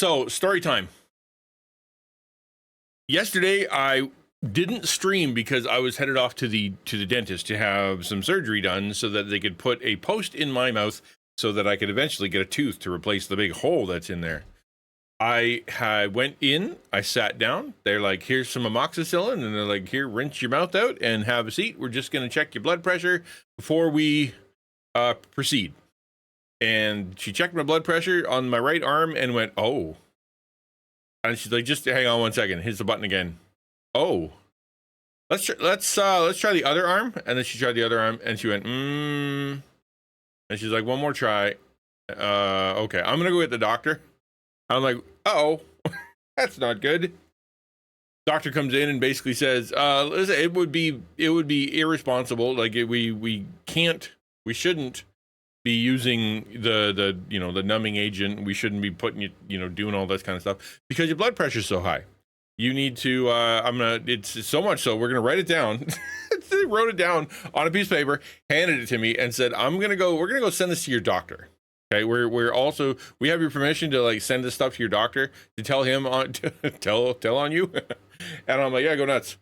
So, story time. Yesterday, I didn't stream because I was headed off to the dentist to have some surgery done so that they could put a post in my mouth so that I could eventually get a tooth to replace the big hole that's in there. I went in, I sat down. They're like, here's some amoxicillin, and they're like, here, rinse your mouth out and have a seat. We're just going to check your blood pressure before we proceed. And she checked my blood pressure on my right arm and went, oh. And she's like, just hang on 1 second. Hits the button again. Oh. Let's try the other arm. And then she tried the other arm and she went, And she's like, one more try. Okay, I'm gonna go get the doctor. I'm like, uh-oh, that's not good. Doctor comes in and basically says, listen, it would be irresponsible. Like we shouldn't be using the numbing agent. We shouldn't be putting doing all this kind of stuff because your blood pressure is so high. You need to, it's so much so, we're going to write it down. They wrote it down on a piece of paper, handed it to me and said, we're going to go send this to your doctor. Okay. We have your permission to like send this stuff to your doctor to tell him tell on you. And I'm like, yeah, go nuts.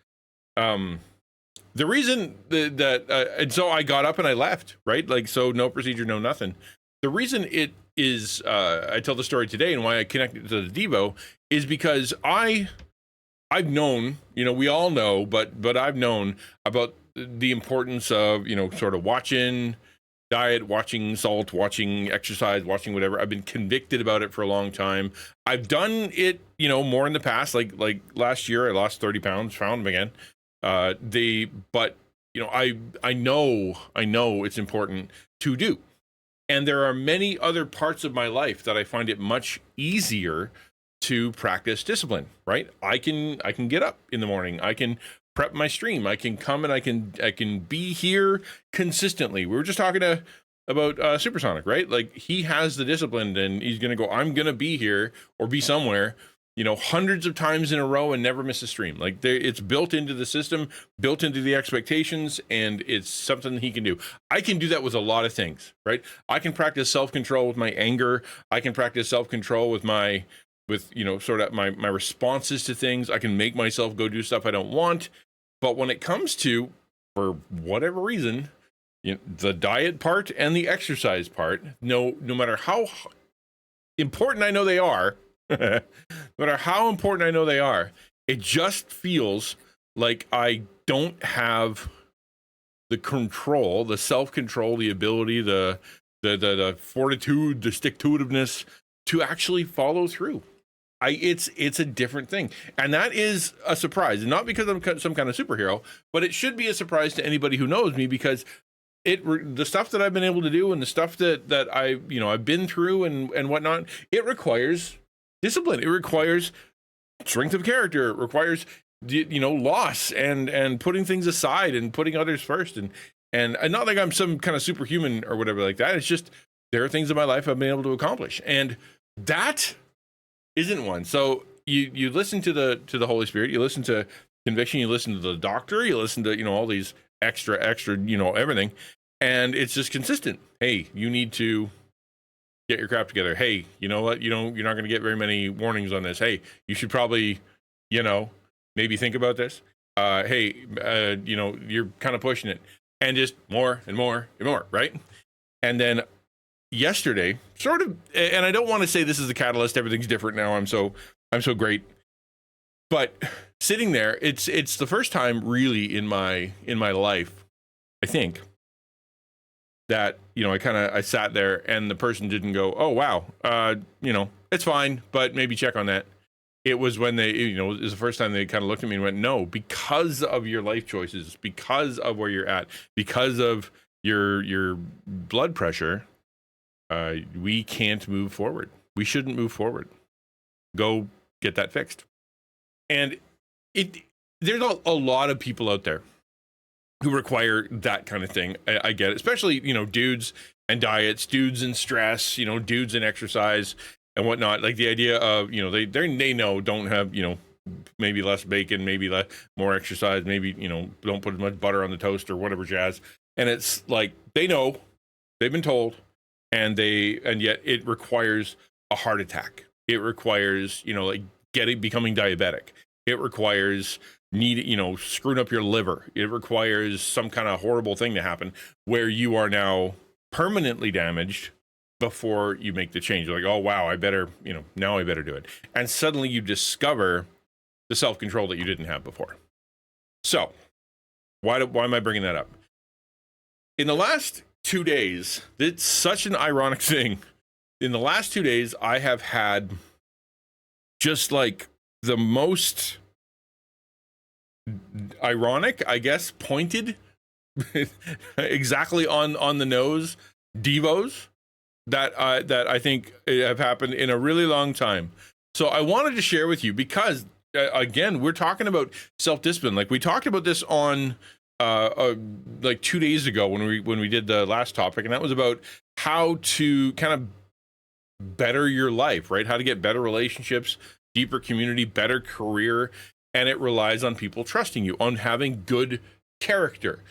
The reason and so I got up and I left, right? Like, so no procedure, no nothing. The reason it is, I tell the story today and why I connected to the Devo is because I've known, we all know, but I've known about the importance of, sort of watching diet, watching salt, watching exercise, watching whatever. I've been convicted about it for a long time. I've done it, more in the past, like last year I lost 30 pounds, found them again. I know it's important to do. And there are many other parts of my life that I find it much easier to practice discipline, right? I can get up in the morning. I can prep my stream. I can come and I can be here consistently. We were just talking about Supersonic, right? Like he has the discipline and he's going to go, I'm going to be here or be somewhere, hundreds of times in a row and never miss a stream. Like it's built into the system, built into the expectations, and it's something he can do. I can do that with a lot of things, right? I can practice self-control with my anger. I can practice self-control with my responses to things. I can make myself go do stuff I don't want. But when it comes to, for whatever reason, the diet part and the exercise part, no matter how important I know they are, no matter how important I know they are, it just feels like I don't have the control, the self-control, the ability, the fortitude, the stick-to-itiveness to actually follow through. It's a different thing. And that is a surprise. Not because I'm some kind of superhero, but it should be a surprise to anybody who knows me because the stuff that I've been able to do and the stuff that I've been through and whatnot, it requires discipline. It requires strength of character. It requires, loss and putting things aside and putting others first. And not like I'm some kind of superhuman or whatever like that. It's just, there are things in my life I've been able to accomplish. And that isn't one. So you listen to the Holy Spirit, you listen to conviction, you listen to the doctor, you listen to, all these extra, everything. And it's just consistent. Hey, you need to get your crap together. Hey, you know what? You're not going to get very many warnings on this. Hey, you should probably, maybe think about this. Hey, you're kind of pushing it, and just more and more and more. Right. And then yesterday, sort of, and I don't want to say this is the catalyst, everything's different now, I'm so great, but sitting there, it's the first time really in my life, I think, that I sat there and the person didn't go, oh wow, it's fine, but maybe check on that. It was when they, it was the first time they kind of looked at me and went, no, because of your life choices, because of where you're at, because of your blood pressure, we can't move forward. We shouldn't move forward. Go get that fixed. And there's a lot of people out there who require that kind of thing. I get it, especially, dudes and diets, dudes and stress, dudes and exercise and whatnot. Like the idea of, they know, don't have, maybe less bacon, maybe more exercise, maybe, don't put as much butter on the toast or whatever jazz. And it's like, they know, they've been told, and yet it requires a heart attack. It requires, like becoming diabetic. It requires screwing up your liver. It requires some kind of horrible thing to happen where you are now permanently damaged before you make the change. You're like, oh wow, I better, now I better do it. And suddenly you discover the self-control that you didn't have before. So why am I bringing that up? In the last 2 days, it's such an ironic thing. In the last 2 days, I have had just like the most ironic, I guess, pointed, exactly on the nose devos that I think have happened in a really long time. So I wanted to share with you because, again, we're talking about self-discipline. Like we talked about this on like 2 days ago when we did the last topic, and that was about how to kind of better your life, right? How to get better relationships, deeper community, better career. And it relies on people trusting you, on having good character.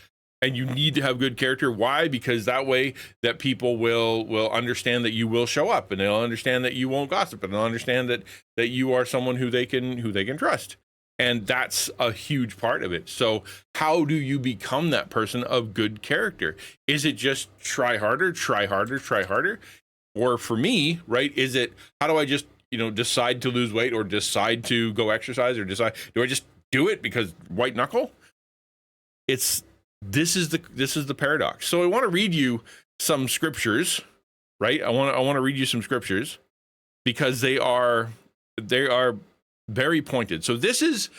And you need to have good character. Why? Because that way that people will understand that you will show up, and they'll understand that you won't gossip, and they'll understand that you are someone who they can trust. And that's a huge part of it. So how do you become that person of good character? Is it just try harder? Or for me, right, is it, how do I just, decide to lose weight, or decide to go exercise, or do I just do it because white knuckle? This is the paradox. So I want to read you some scriptures, right? I want to read you some scriptures because they are very pointed. So this is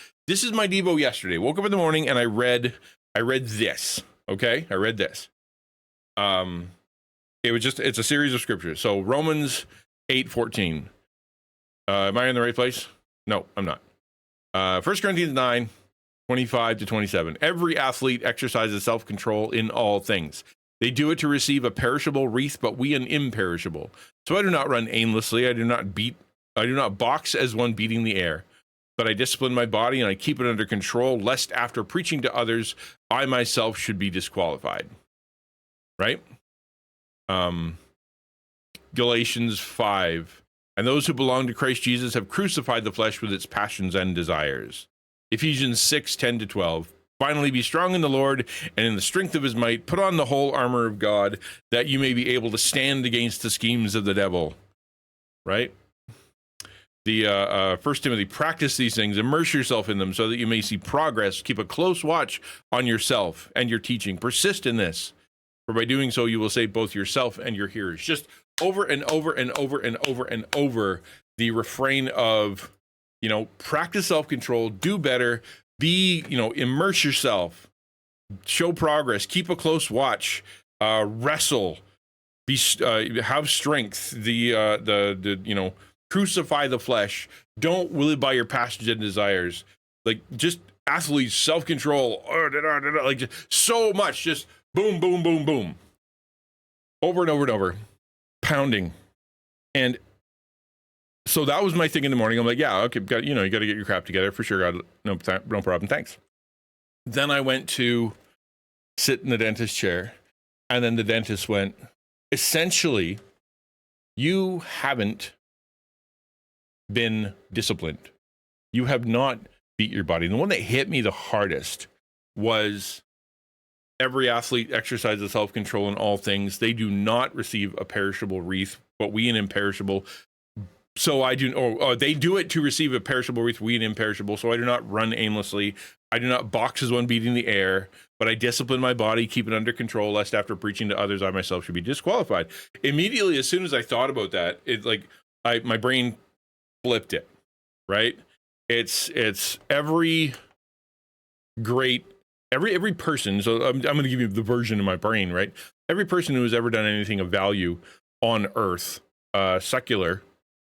my Devo yesterday. Woke up in the morning and I read this. Okay, I read this. It's a series of scriptures. So Romans 8:14. Am I in the right place? No, I'm not. 1 Corinthians 9:25-27. Every athlete exercises self-control in all things. They do it to receive a perishable wreath, but we an imperishable. So I do not run aimlessly. I do not box as one beating the air, but I discipline my body and I keep it under control, lest after preaching to others, I myself should be disqualified. Right? Galatians 5. And those who belong to Christ Jesus have crucified the flesh with its passions and desires. Ephesians 6:10-12. Finally, be strong in the Lord and in the strength of his might. Put on the whole armor of God, that you may be able to stand against the schemes of the devil. Right? The 1 Timothy, practice these things, immerse yourself in them so that you may see progress. Keep a close watch on yourself and your teaching. Persist in this, for by doing so, you will save both yourself and your hearers. Just over and over and over and over and over the refrain of, practice self-control, do better, be, immerse yourself, show progress, keep a close watch, wrestle, have strength, crucify the flesh, don't live by your passions and desires. Like, just athletes, self-control, like, just so much, just boom, boom, boom, boom, over and over and over, pounding. And so that was my thing in the morning. I'm like, yeah, okay, you got to get your crap together for sure. God, no problem, thanks. Then I went to sit in the dentist chair, and then the dentist went, essentially, you haven't been disciplined. You have not beat your body. And the one that hit me the hardest was every athlete exercises self-control in all things. They do not receive a perishable wreath, but we an imperishable. So I do, or they do it to receive a perishable wreath, we an imperishable. So I do not run aimlessly. I do not box as one beating the air, but I discipline my body, keep it under control, lest after preaching to others, I myself should be disqualified. Immediately, as soon as I thought about that, my brain flipped it, right? It's every person. So I'm going to give you the version of my brain, right? Every person who has ever done anything of value on earth, secular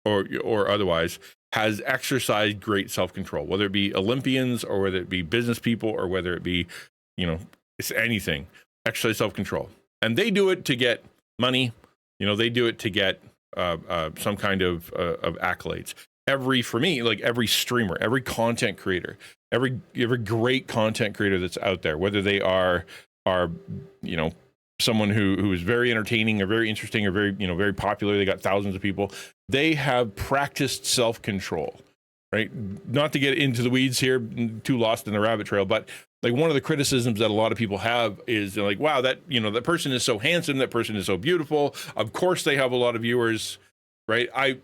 or otherwise, has exercised great self-control, whether it be Olympians or whether it be business people or whether it be, it's anything, exercise self-control. And they do it to get money. They do it to get some kind of accolades. Every streamer, every content creator, every great content creator that's out there, whether they are someone who is very entertaining or very interesting or very very popular, they got thousands of people. they have practiced self-control, right? Not to get into the weeds here, too lost in the rabbit trail, but like one of the criticisms that a lot of people have is like, wow, that, you know, that person is so handsome, that person is so beautiful. Of course they have a lot of viewers, right? I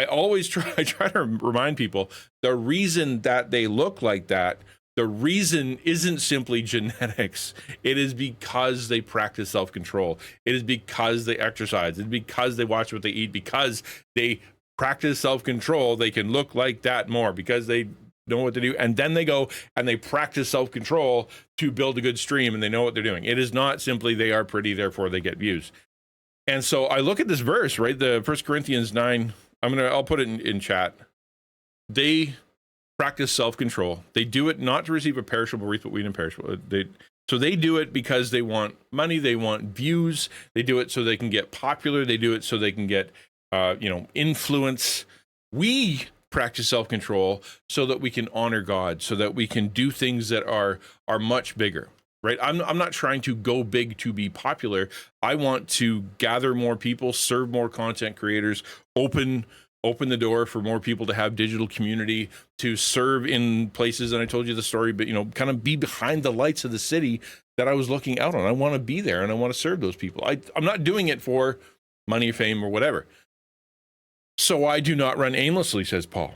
always I try to remind people the reason that they look like that, the reason isn't simply genetics. It is because they practice self-control. It is because they exercise. It's because they watch what they eat, because they practice self-control. They can look like that more because they know what to do, and then they go and they practice self-control to build a good stream, and they know what they're doing. It is not simply they are pretty, therefore they get views. And so I look at this verse, right? The 1 Corinthians 9, I'll put it in chat. They practice self-control. They do it not to receive a perishable wreath, but wheat imperishable. So they do it because they want money, they want views, they do it so they can get popular, they do it so they can get influence. We practice self-control so that we can honor God, so that we can do things that are much bigger, right? I'm not trying to go big to be popular. I want to gather more people, serve more content creators, open the door for more people to have digital community, to serve in places. And I told you the story, but, you know, kind of be behind the lights of the city that I was looking out on. I want to be there and I want to serve those people. I'm not doing it for money, fame, or whatever. So I do not run aimlessly, says Paul,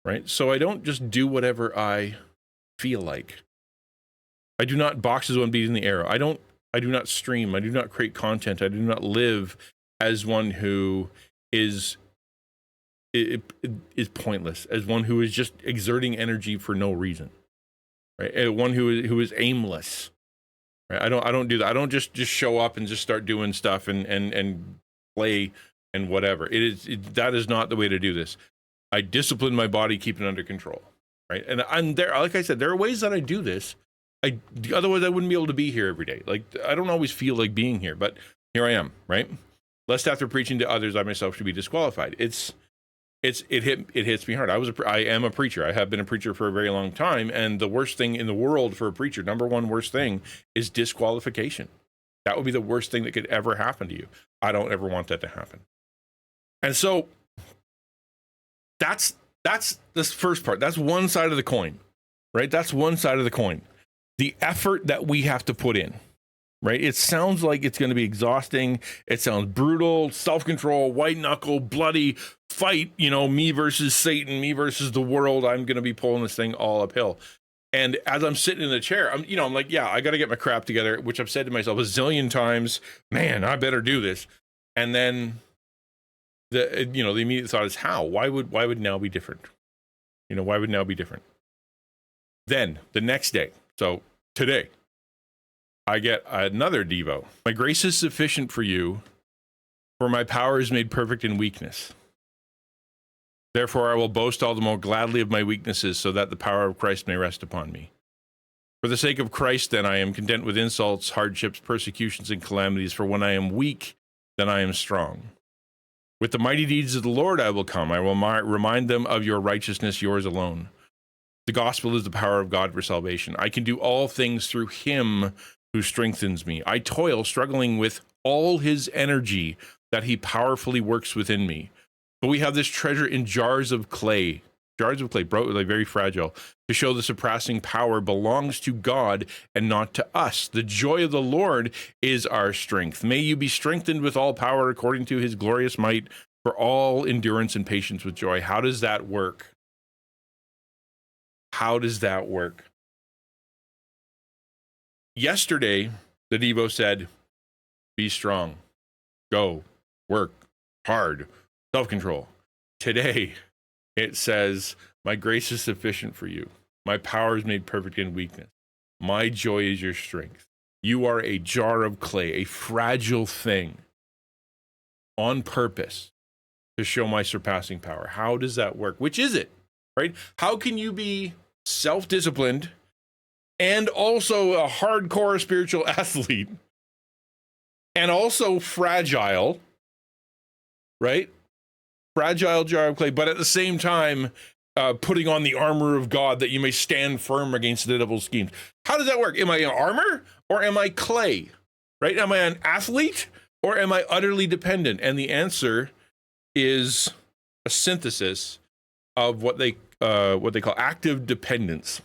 right? So I don't just do whatever I feel like. I do not box as one beating the arrow. I do not stream. I do not create content. I do not live as one who is pointless, as one who is just exerting energy for no reason, right? One who is aimless, right? I don't do that. I don't just show up and just start doing stuff and play and whatever. That is not the way to do this. I discipline my body, keep it under control, right? And I'm there, like I said, there are ways that I do this. Otherwise I wouldn't be able to be here every day. Like, I don't always feel like being here, but here I am, right? Lest after preaching to others, I myself should be disqualified. It hits me hard. I am a preacher. I have been a preacher for a very long time. And the worst thing in the world for a preacher, number one worst thing, is disqualification. That would be the worst thing that could ever happen to you. I don't ever want that to happen. And so that's this first part. That's one side of the coin, right? That's one side of the coin. The effort that we have to put in, right? It sounds like it's going to be exhausting. It sounds brutal, self-control, white knuckle, bloody fight, me versus Satan, me versus the world. I'm going to be pulling this thing all uphill. And as I'm sitting in the chair, I'm like, yeah, I got to get my crap together, which I've said to myself a zillion times, man, I better do this. And then the immediate thought is how? Why would now be different? Why would now be different? Then the next day, so today, I get another Devo. My grace is sufficient for you, for my power is made perfect in weakness. Therefore, I will boast all the more gladly of my weaknesses, so that the power of Christ may rest upon me. For the sake of Christ, then, I am content with insults, hardships, persecutions, and calamities, for when I am weak, then I am strong. With the mighty deeds of the Lord I will come. I will remind them of your righteousness, yours alone. The gospel is the power of God for salvation. I can do all things through him who strengthens me. I toil, struggling with all his energy that he powerfully works within me. But we have this treasure in jars of clay, very fragile, to show the surpassing power belongs to God and not to us. The joy of the Lord is our strength. May you be strengthened with all power according to his glorious might, for all endurance and patience with joy. How does that work? How does that work? Yesterday, the Devo said, be strong, go, work hard, self-control. Today, it says, my grace is sufficient for you. My power is made perfect in weakness. My joy is your strength. You are a jar of clay, a fragile thing, on purpose to show my surpassing power. How does that work? Which is it, right? How can you be self-disciplined and also a hardcore spiritual athlete and also fragile, right? Fragile jar of clay, but at the same time, putting on the armor of God that you may stand firm against the devil's schemes. How does that work? Am I in armor or am I clay, right? Am I an athlete or am I utterly dependent? And the answer is a synthesis of what they call active dependence.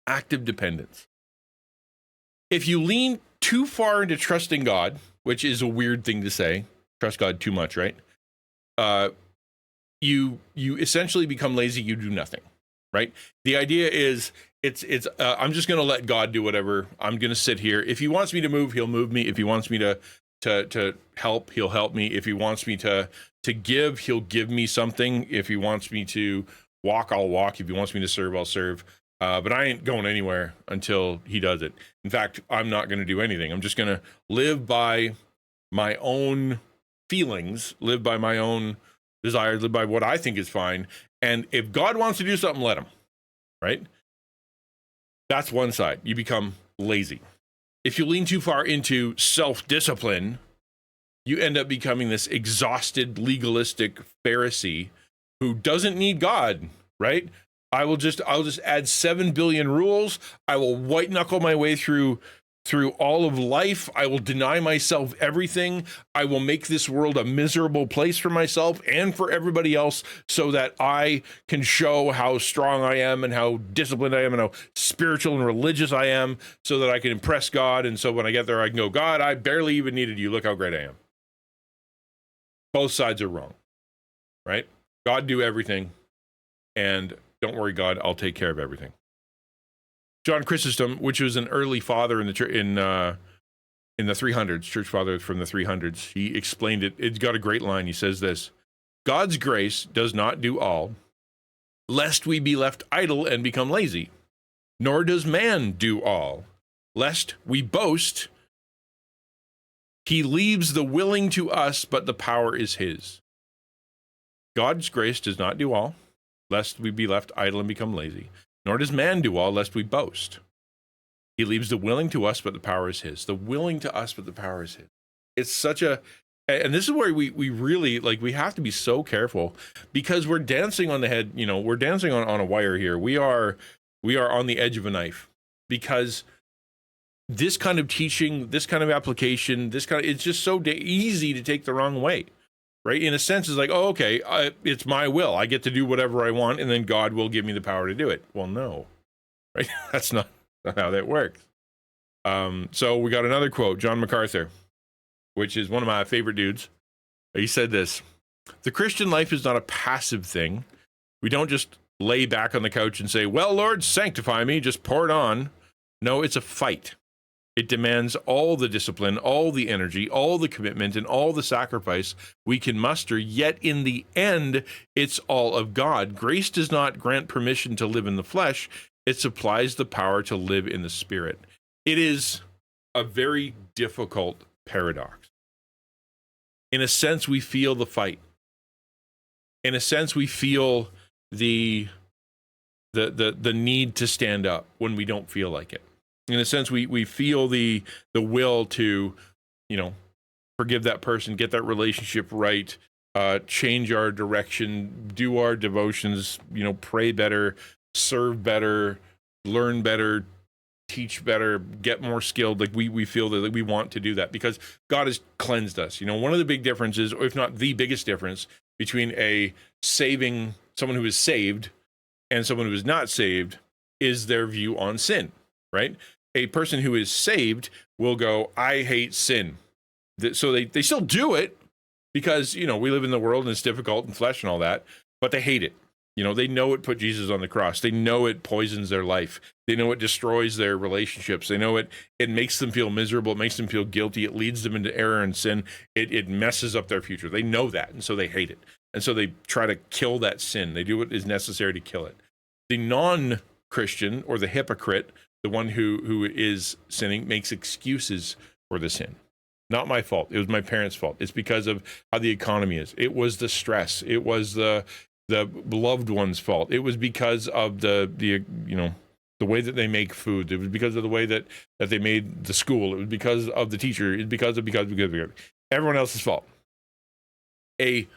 Active dependence. If you lean too far into trusting God, which is a weird thing to say, trust God too much, right? You essentially become lazy. You do nothing, right? The idea is it's I'm just going to let God do whatever. I'm going to sit here. If he wants me to move, he'll move me. If he wants me to help, he'll help me. If he wants me to give, he'll give me something. If he wants me to walk, I'll walk. If he wants me to serve, I'll serve. But I ain't going anywhere until he does it. In fact, I'm not going to do anything. I'm just going to live by my own feelings, live by my own desires, live by what I think is fine. And if God wants to do something, let him, right? That's one side. You become lazy. If you lean too far into self-discipline, you end up becoming this exhausted, legalistic Pharisee who doesn't need God, right? I'll just add 7 billion rules. I will white knuckle my way through all of life. I will deny myself everything. I will make this world a miserable place for myself and for everybody else so that I can show how strong I am and how disciplined I am and how spiritual and religious I am so that I can impress God. And so when I get there, I can go, God, I barely even needed you. Look how great I am. Both sides are wrong, right? God do everything. And don't worry, God, I'll take care of everything. John Chrysostom, which was an early father in the 300s, church father from the 300s, he explained it. It's got a great line. He says this: God's grace does not do all, lest we be left idle and become lazy. Nor does man do all, lest we boast. He leaves the willing to us, but the power is his. God's grace does not do all, lest we be left idle and become lazy. Nor does man do all, lest we boast. He leaves the willing to us, but the power is his. The willing to us, but the power is his. It's such a, and this is where we really, like, we have to be so careful because we're dancing on the head, we're dancing on a wire here. We are on the edge of a knife because this kind of teaching, this kind of application, it's just so easy to take the wrong way. Right? In a sense, it's like, oh, okay, it's my will. I get to do whatever I want, and then God will give me the power to do it. Well, no. Right? That's not how that works. So we got another quote, John MacArthur, which is one of my favorite dudes. He said this: the Christian life is not a passive thing. We don't just lay back on the couch and say, well, Lord, sanctify me, just pour it on. No, it's a fight. It demands all the discipline, all the energy, all the commitment, and all the sacrifice we can muster. Yet in the end, it's all of God. Grace does not grant permission to live in the flesh. It supplies the power to live in the spirit. It is a very difficult paradox. In a sense, we feel the fight. In a sense, we feel the need to stand up when we don't feel like it. In a sense, we feel the will to, forgive that person, get that relationship right, change our direction, do our devotions, pray better, serve better, learn better, teach better, get more skilled. Like we feel that we want to do that because God has cleansed us. One of the big differences, or if not the biggest difference, between someone who is saved and someone who is not saved is their view on sin, right? A person who is saved will go, I hate sin. So they still do it because, we live in the world and it's difficult and flesh and all that, but they hate it. They know it put Jesus on the cross. They know it poisons their life. They know it destroys their relationships. They know it makes them feel miserable. It makes them feel guilty. It leads them into error and sin. It messes up their future. They know that, and so they hate it. And so they try to kill that sin. They do what is necessary to kill it. The non-Christian or the hypocrite, the one who is sinning, makes excuses for the sin. Not my fault. It was my parents' fault. It's because of how the economy is. It was the stress. It was the loved one's fault. It was because of the way that they make food. It was because of the way that they made the school. It was because of the teacher. It's because everyone else's fault. A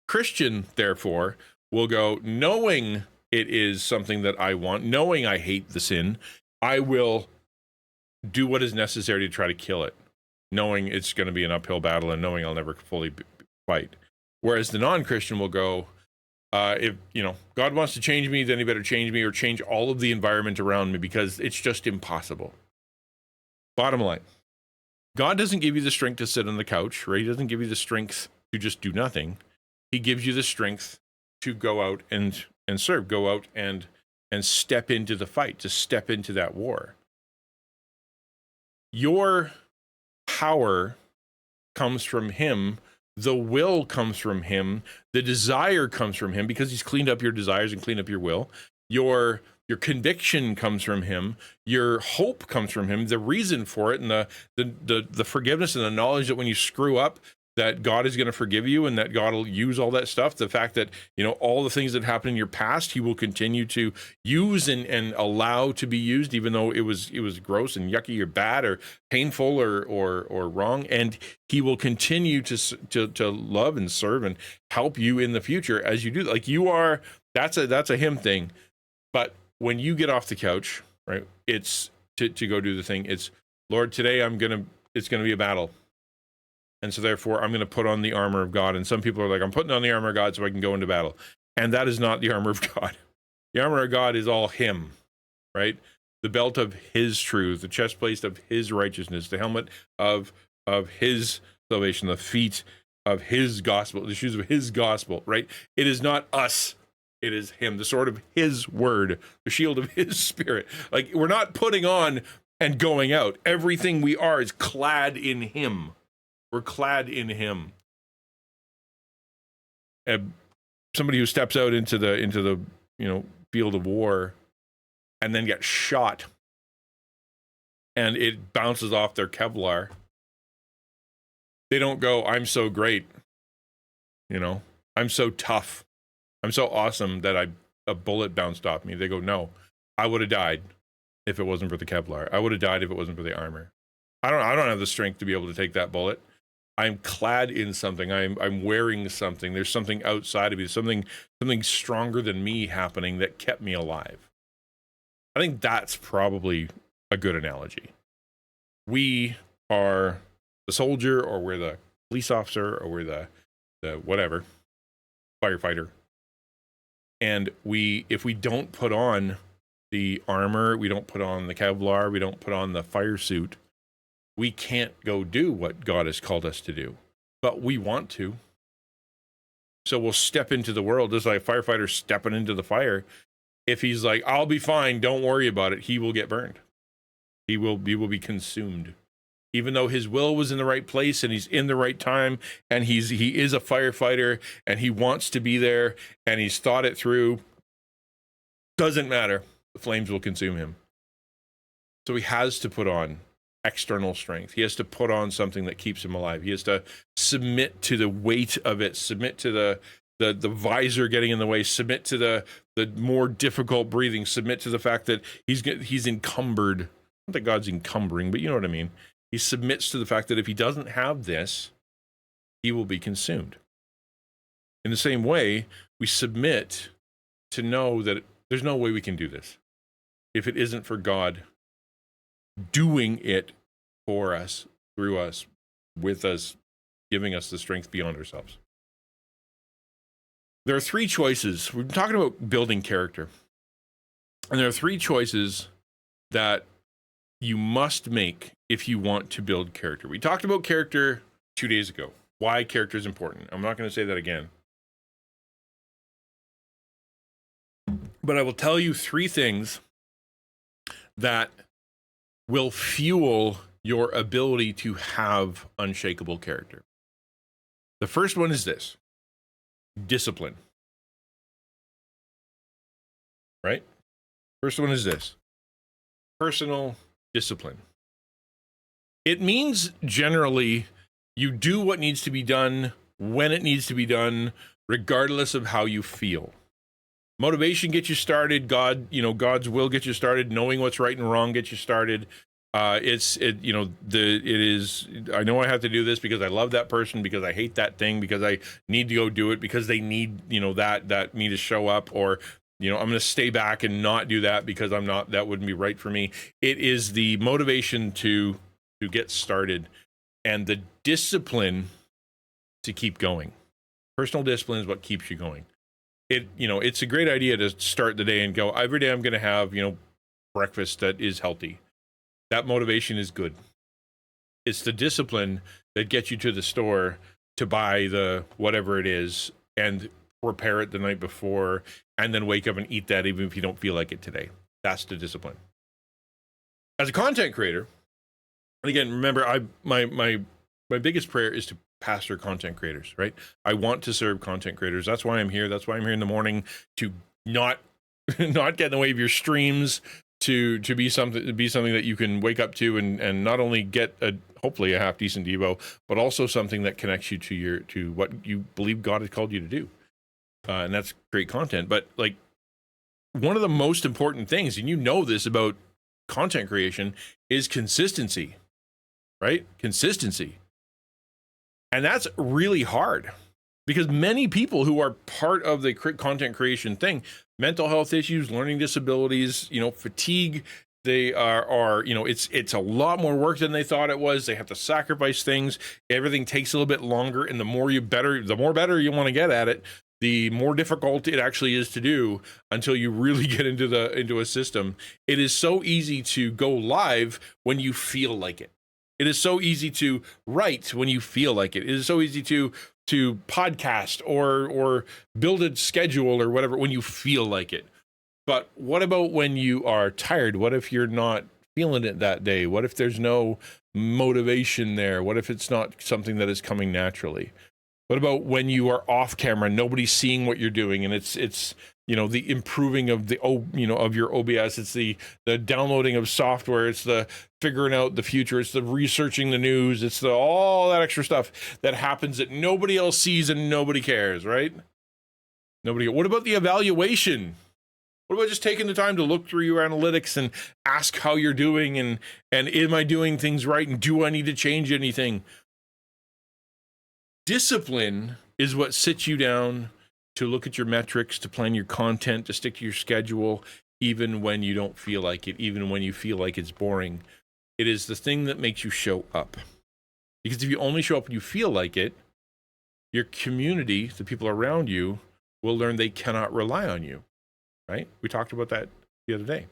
Christian, therefore, will go, knowing it is something that I want, knowing I hate the sin, I will do what is necessary to try to kill it, knowing it's going to be an uphill battle and knowing I'll never fully fight. Whereas the non-Christian will go, if God wants to change me, then he better change me or change all of the environment around me, because it's just impossible. Bottom line, God doesn't give you the strength to sit on the couch, right? He doesn't give you the strength to just do nothing. He gives you the strength to go out and serve, go out and step into the fight, to step into that war. Your power comes from him. The will comes from him. The desire comes from him, because he's cleaned up your desires and cleaned up your will. Your conviction comes from him. Your hope comes from him. The reason for it, and the forgiveness and the knowledge that when you screw up, that God is going to forgive you and that God will use all that stuff. The fact that, all the things that happened in your past, he will continue to use and allow to be used, even though it was gross and yucky or bad or painful or wrong. And he will continue to love and serve and help you in the future as you do. Like that's a him thing. But when you get off the couch, right, it's to go do the thing. It's, Lord, today it's going to be a battle. And so therefore, I'm going to put on the armor of God. And some people are like, I'm putting on the armor of God so I can go into battle. And that is not the armor of God. The armor of God is all him, right? The belt of his truth, the chest plate of his righteousness, the helmet of his salvation, the feet of his gospel, the shoes of his gospel, right? It is not us. It is him, the sword of his word, the shield of his spirit. Like, we're not putting on and going out. Everything we are is clad in him. We're clad in him. Somebody who steps out into the field of war and then gets shot and it bounces off their Kevlar, they don't go, I'm so great, I'm so tough, I'm so awesome that a bullet bounced off me. They go, no, I would have died if it wasn't for the Kevlar. I would have died if it wasn't for the armor. I don't have the strength to be able to take that bullet. I'm clad in something. I'm wearing something. There's something outside of me, something stronger than me happening that kept me alive. I think that's probably a good analogy. We are the soldier, or we're the police officer, or we're the whatever, firefighter. And if we don't put on the armor, we don't put on the Kevlar, we don't put on the fire suit, we can't go do what God has called us to do, but we want to. So we'll step into the world just like a firefighter stepping into the fire. If he's like, I'll be fine, don't worry about it, he will get burned. He will be consumed. Even though his will was in the right place and he's in the right time and he is a firefighter and he wants to be there and he's thought it through, doesn't matter. The flames will consume him. So he has to put on external strength. He has to put on something that keeps him alive. He has to submit to the weight of it, submit to the visor getting in the way, submit to the more difficult breathing, submit to the fact that he's encumbered. Not that God's encumbering, but you know what I mean. He submits to the fact that if he doesn't have this, he will be consumed. In the same way, we submit to know that there's no way we can do this if it isn't for God doing it for us, through us, with us, giving us the strength beyond ourselves. There are three choices. We've been talking about building character. And there are three choices that you must make if you want to build character. We talked about character 2 days ago. Why character is important. I'm not going to say that again. But I will tell you three things that will fuel your ability to have unshakable character. The first one is this: discipline. Right? First one is this: personal discipline. It means generally you do what needs to be done when it needs to be done, regardless of how you feel. Motivation gets you started. God's will gets you started. Knowing what's right and wrong gets you started. I know I have to do this because I love that person, because I hate that thing, because I need to go do it, because they need, that me to show up, or, I'm going to stay back and not do that because that wouldn't be right for me. It is the motivation to get started and the discipline to keep going. Personal discipline is what keeps you going. It's a great idea to start the day and go, every day I'm going to have, breakfast that is healthy. That motivation is good. It's the discipline that gets you to the store to buy the whatever it is and prepare it the night before and then wake up and eat that even if you don't feel like it today. That's the discipline. As a content creator, and again, remember, my biggest prayer is to pastor content creators, right? I want to serve content creators. That's why I'm here. That's why I'm here in the morning, to not get in the way of your streams, to be something that you can wake up to and not only get hopefully a half decent Devo, but also something that connects you to what you believe God has called you to do. And that's great content. But like, one of the most important things, and this about content creation, is consistency, right? Consistency. And that's really hard, because many people who are part of the content creation thing, mental health issues, learning disabilities, fatigue, they are it's a lot more work than they thought it was. They have to sacrifice things. Everything takes a little bit longer, and the more better you want to get at it, the more difficult it actually is to do until you really get into a system. It is so easy to go live when you feel like it. It is so easy to write when you feel like it. It is so easy to podcast or build a schedule or whatever when you feel like it. But what about when you are tired? What if you're not feeling it that day? What if there's no motivation there? What if it's not something that is coming naturally? What about when you are off camera, nobody's seeing what you're doing, and it's the improving of of your OBS, it's the downloading of software, it's the figuring out the future, it's the researching the news, it's all that extra stuff that happens that nobody else sees and nobody cares, right? What about the evaluation? What about just taking the time to look through your analytics and ask how you're doing and am I doing things right, and do I need to change anything? Discipline is what sits you down to look at your metrics, to plan your content, to stick to your schedule, even when you don't feel like it, even when you feel like it's boring. It is the thing that makes you show up. Because if you only show up when you feel like it, your community, the people around you, will learn they cannot rely on you, right? We talked about that the other day.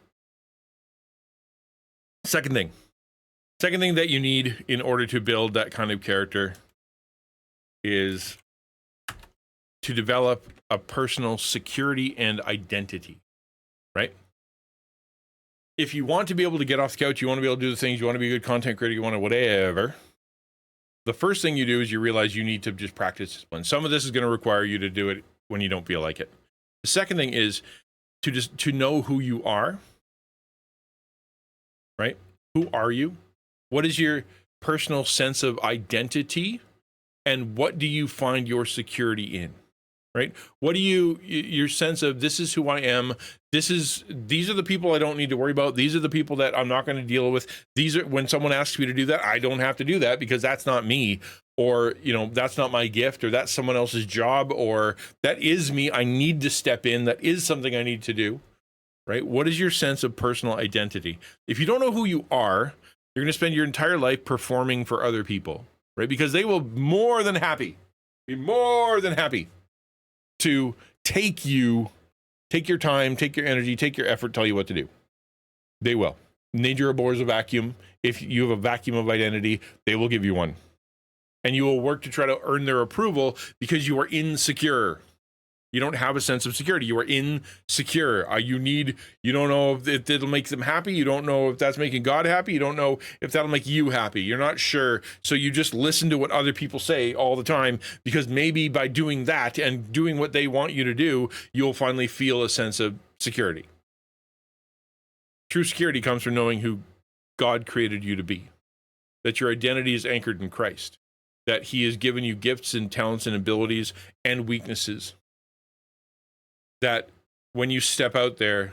Second thing that you need in order to build that kind of character is to develop a personal security and identity, right? If you want to be able to get off the couch, you want to be able to do the things, you want to be a good content creator, you want to whatever, the first thing you do is you realize you need to just practice discipline. Some of this is going to require you to do it when you don't feel like it. The second thing is to know who you are, right? Who are you? What is your personal sense of identity? And what do you find your security in, right? What do your sense of, this is who I am. These are the people I don't need to worry about. These are the people that I'm not going to deal with. When someone asks me to do that, I don't have to do that because that's not me, or, that's not my gift, or that's someone else's job, or that is me. I need to step in. That is something I need to do, right? What is your sense of personal identity? If you don't know who you are, you're going to spend your entire life performing for other people. Right? Because they will be more than happy to take your time, take your energy, take your effort, tell you what to do. They will. Nature abhors a vacuum. If you have a vacuum of identity, they will give you one. And you will work to try to earn their approval because you are insecure. You don't have a sense of security. You are insecure. You don't know if it'll make them happy. You don't know if that's making God happy. You don't know if that'll make you happy. You're not sure. So you just listen to what other people say all the time, because maybe by doing that and doing what they want you to do, you'll finally feel a sense of security. True security comes from knowing who God created you to be, that your identity is anchored in Christ, that He has given you gifts and talents and abilities and weaknesses, that when you step out there,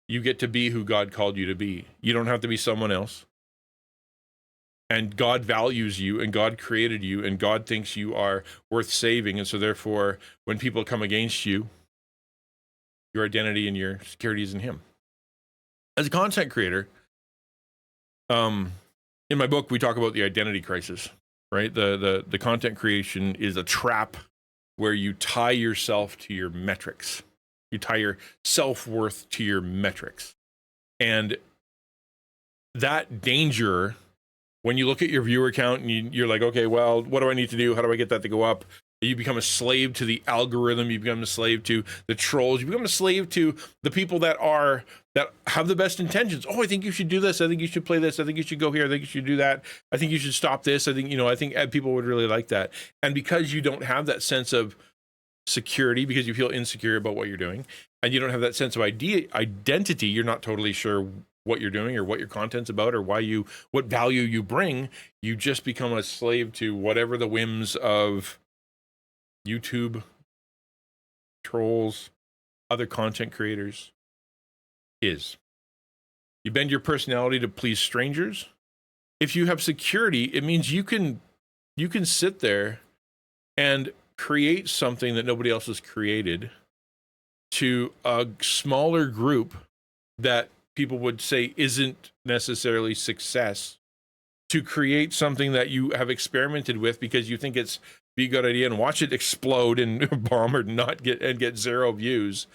you get to be who God called you to be. You don't have to be someone else. And God values you, and God created you, and God thinks you are worth saving. And so therefore, when people come against you, your identity and your security is in Him. As a content creator, in my book, we talk about the identity crisis, right? The content creation is a trap where you tie yourself to your metrics. You tie your self-worth to your metrics. And that danger, when you look at your viewer count and you're like, okay, well, what do I need to do? How do I get that to go up? You become a slave to the algorithm. You become a slave to the trolls. You become a slave to the people that have the best intentions. Oh, I think you should do this. I think you should play this. I think you should go here. I think you should do that. I think you should stop this. I think people would really like that. And because you don't have that sense of security, because you feel insecure about what you're doing, and you don't have that sense of identity, you're not totally sure what you're doing or what your content's about or what value you bring. You just become a slave to whatever the whims of YouTube, trolls, other content creators is. You bend your personality to please strangers. If you have security, it means you can sit there and create something that nobody else has created to a smaller group that people would say isn't necessarily success, to create something that you have experimented with because you think it's be a good idea, and watch it explode and bomb or not get 0 views,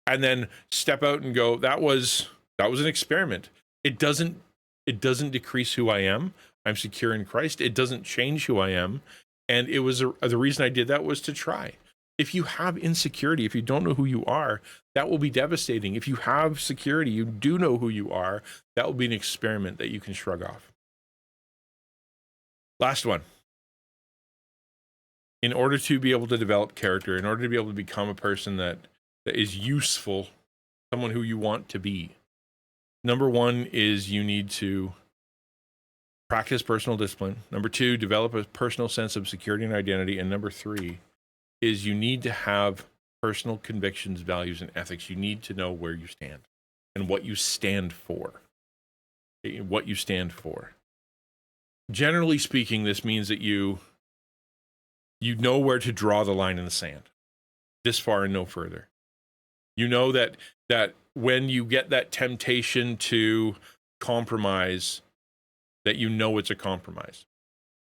and then step out and go, that was an experiment. It doesn't decrease who I am. I'm secure in Christ. It doesn't change who I am. And it was the reason I did that was to try. If you have insecurity, if you don't know who you are, that will be devastating. If you have security, you do know who you are, that will be an experiment that you can shrug off. Last one. In order to be able to develop character, in order to be able to become a person that is useful, someone who you want to be, number 1 is you need to practice personal discipline. Number 2, develop a personal sense of security and identity. And number 3 is you need to have personal convictions, values, and ethics. You need to know where you stand and what you stand for. What you stand for. Generally speaking, this means that you know where to draw the line in the sand. This far and no further. You know that when you get that temptation to compromise, that you know it's a compromise.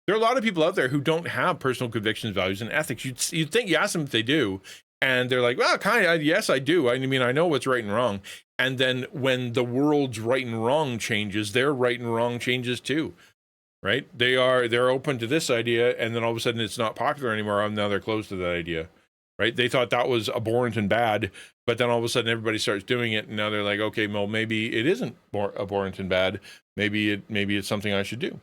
There are a lot of people out there who don't have personal convictions, values, and ethics. You'd think you ask them if they do, and they're like, well, kind of, yes, I do. I mean, I know what's right and wrong. And then when the world's right and wrong changes, their right and wrong changes too, right? They're open to this idea, and then all of a sudden it's not popular anymore, and now they're closed to that idea, right? They thought that was abhorrent and bad, but then all of a sudden everybody starts doing it, and now they're like, okay, well, maybe it isn't abhorrent and bad. Maybe it's something I should do,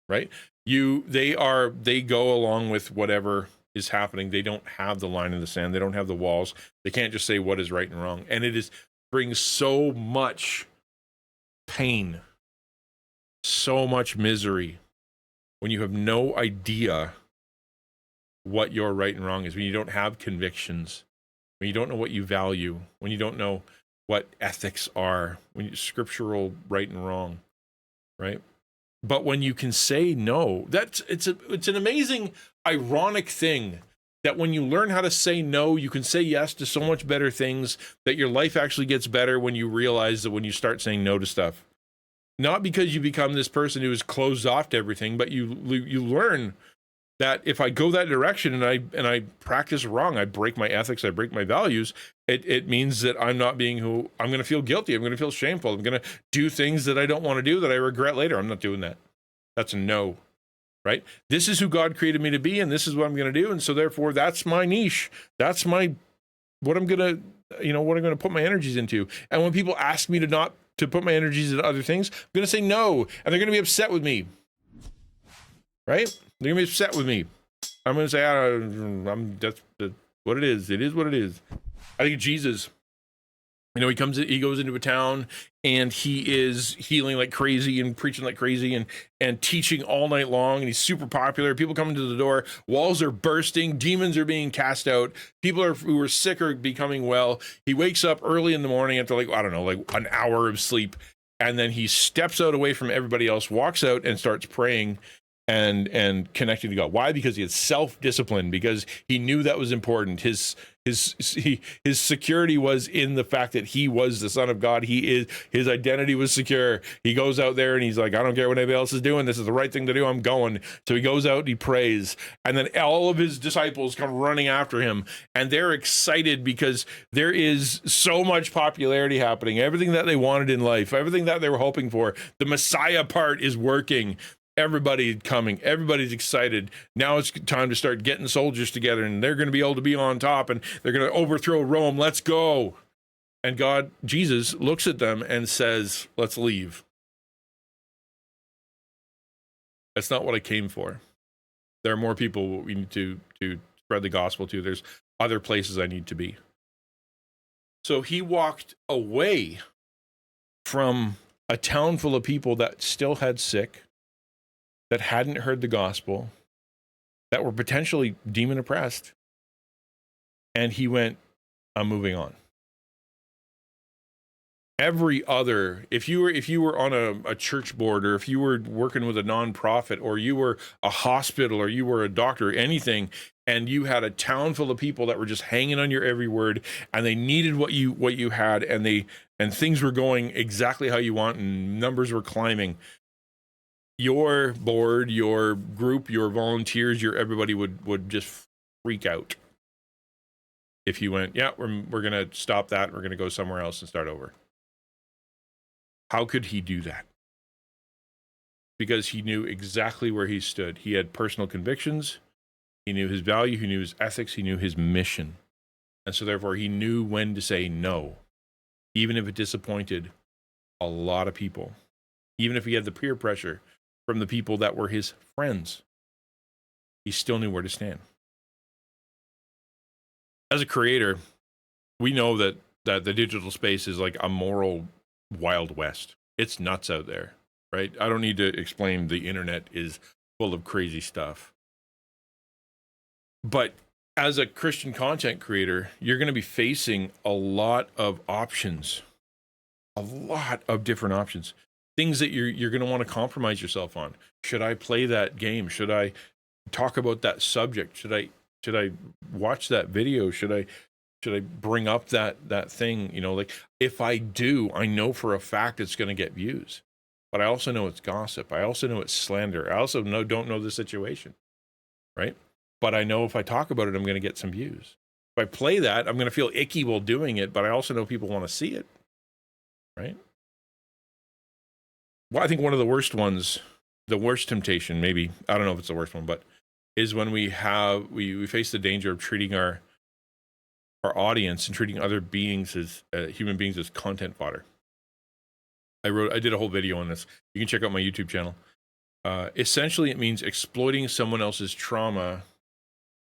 right? They go along with whatever is happening. They don't have the line in the sand. They don't have the walls. They can't just say what is right and wrong. And it brings so much pain, so much misery when you have no idea what your right and wrong is, when you don't have convictions, when you don't know what you value, when you don't know what ethics are, scriptural right and wrong, right? But when you can say no, it's an amazing, ironic thing that when you learn how to say no, you can say yes to so much better things, that your life actually gets better when you realize that when you start saying no to stuff. Not because you become this person who is closed off to everything, but you learn that if I go that direction and I practice wrong, I break my ethics, I break my values, it means that I'm not being who I'm going to feel guilty. I'm going to feel shameful. I'm going to do things that I don't want to do that I regret later. I'm not doing that. That's a no, right? This is who God created me to be, and this is what I'm going to do. And so therefore that's my niche. That's what I'm going to put my energies into. And when people ask me to put my energies into other things, I'm going to say no, and they're going to be upset with me, right? They're going to be upset with me. I'm going to say, that's what it is. It is what it is. I think Jesus, he goes into a town and he is healing like crazy and preaching like crazy and teaching all night long. And he's super popular. People coming to the door. Walls are bursting. Demons are being cast out. People who are sick are becoming well. He wakes up early in the morning after like an hour of sleep. And then he steps out away from everybody else, walks out and starts praying and connecting to God. Why? Because he had self-discipline, because he knew that was important. His his security was in the fact that he was the Son of God. His identity was secure. He goes out there and he's like, I don't care what anybody else is doing. This is the right thing to do. I'm going. So he goes out and he prays. And then all of his disciples come running after him. And they're excited because there is so much popularity happening. Everything that they wanted in life, everything that they were hoping for, the Messiah part is working. Everybody's coming. Everybody's excited. Now it's time to start getting soldiers together, and they're going to be able to be on top, and they're going to overthrow Rome. Let's go. And Jesus looks at them and says, let's leave. That's not what I came for. There are more people we need to spread the gospel to. There's other places I need to be. So he walked away from a town full of people that still had sick, that hadn't heard the gospel, that were potentially demon oppressed. And he went, I'm moving on. Every other, if you were on a church board, or if you were working with a nonprofit, or you were a hospital, or you were a doctor, or anything, and you had a town full of people that were just hanging on your every word, and they needed what you had, and things were going exactly how you want, and numbers were climbing, your board, your group, your volunteers, your everybody would just freak out if you went, yeah, we're going to stop that. We're going to go somewhere else and start over. How could he do that? Because he knew exactly where he stood. He had personal convictions. He knew his value. He knew his ethics. He knew his mission. And so therefore he knew when to say no, even if it disappointed a lot of people, even if he had the peer pressure from the people that were his friends, he still knew where to stand. As a creator, we know that the digital space is like a moral Wild West. It's nuts out there, right? I don't need to explain the internet is full of crazy stuff. But as a Christian content creator, you're going to be facing a lot of options, a lot of different options. Things that you're going to want to compromise yourself on. Should I play that game? Should I talk about that subject? Should I watch that video? Should I bring up that thing? Like if I do, I know for a fact it's going to get views, but I also know it's gossip. I also know it's slander. I also don't know the situation, right? But I know if I talk about it, I'm going to get some views. If I play that, I'm going to feel icky while doing it, but I also know people want to see it, right? Well, I think one of the worst ones, the worst temptation, maybe, I don't know if it's the worst one, but is when we face the danger of treating our audience and treating other beings as human beings as content fodder. I did a whole video on this. You can check out my YouTube channel. Essentially, it means exploiting someone else's trauma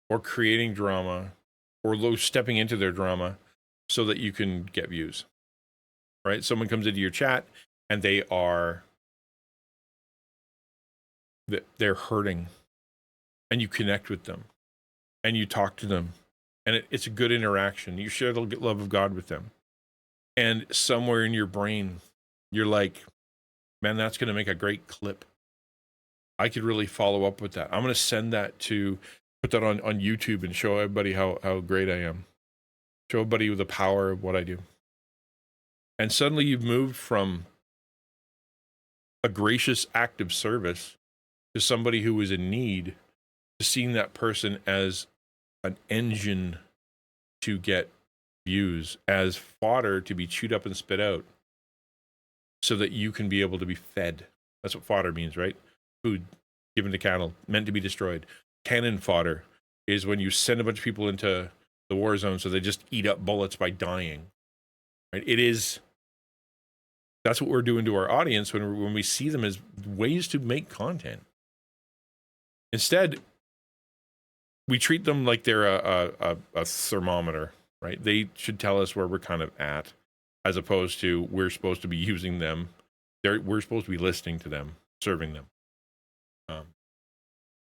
or creating drama or stepping into their drama so that you can get views, right? Someone comes into your chat and they're hurting, and you connect with them and you talk to them, and it's a good interaction. You share the love of God with them, and somewhere in your brain you're like, man, that's going to make a great clip. I could really follow up with that. I'm going to put that on YouTube and show everybody how great I am, show everybody the power of what I do. And suddenly you've moved from a gracious act of service to somebody who is in need, to seeing that person as an engine to get views, as fodder to be chewed up and spit out so that you can be able to be fed. That's what fodder means, right? Food given to cattle, meant to be destroyed. Cannon fodder is when you send a bunch of people into the war zone so they just eat up bullets by dying, right? That's what we're doing to our audience when we see them as ways to make content. Instead, we treat them like they're a thermometer, right? They should tell us where we're kind of at, as opposed to we're supposed to be using them. We're supposed to be listening to them, serving them.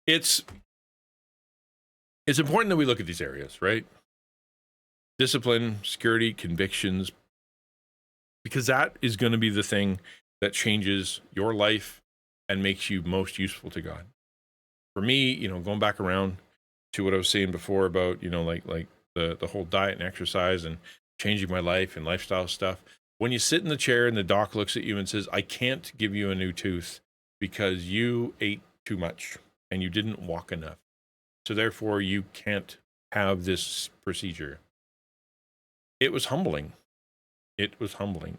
It's important that we look at these areas, right? Discipline, security, convictions, because that is going to be the thing that changes your life and makes you most useful to God. For me, going back around to what I was saying before about, like the whole diet and exercise and changing my life and lifestyle stuff. When you sit in the chair and the doc looks at you and says, I can't give you a new tooth because you ate too much and you didn't walk enough. So therefore you can't have this procedure. It was humbling. It was humbling.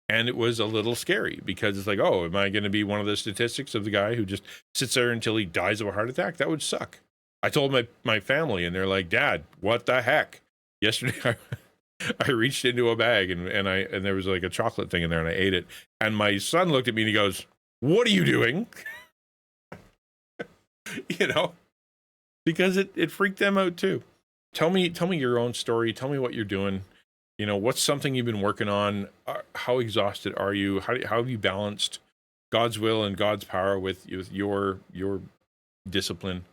And it was a little scary because it's like, oh, am I going to be one of the statistics of the guy who just sits there until he dies of a heart attack? That would suck. I told my family, and they're like, Dad, what the heck? Yesterday, I reached into a bag and there was like a chocolate thing in there and I ate it. And my son looked at me and he goes, what are you doing? You know, because it freaked them out too. Tell me your own story. Tell me what you're doing. You know, what's something you've been working on? How exhausted are you? How have you balanced God's will and God's power with your discipline?